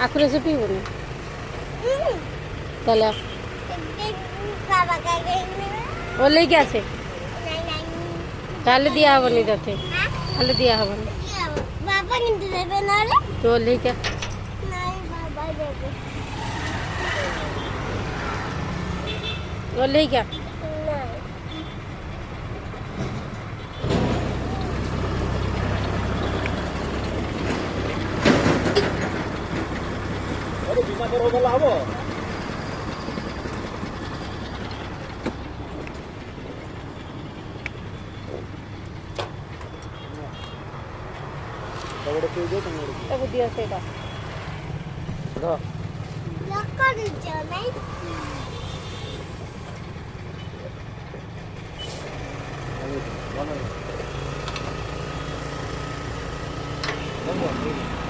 ଆଖୁ ରସ ପିଇବୁନି ତାହେଲେ ଓହ୍ଲେଇକି ଆସେ ତାହେଲେ ଦିଆହବନି ତତେ ତାହେଲେ ଦିଆହବନି ତୁ ଓହ୍ଲେଇକି ଓହ୍ଲେଇକି ତାକୁ ଦିଅ ସେଇଟା Vamos.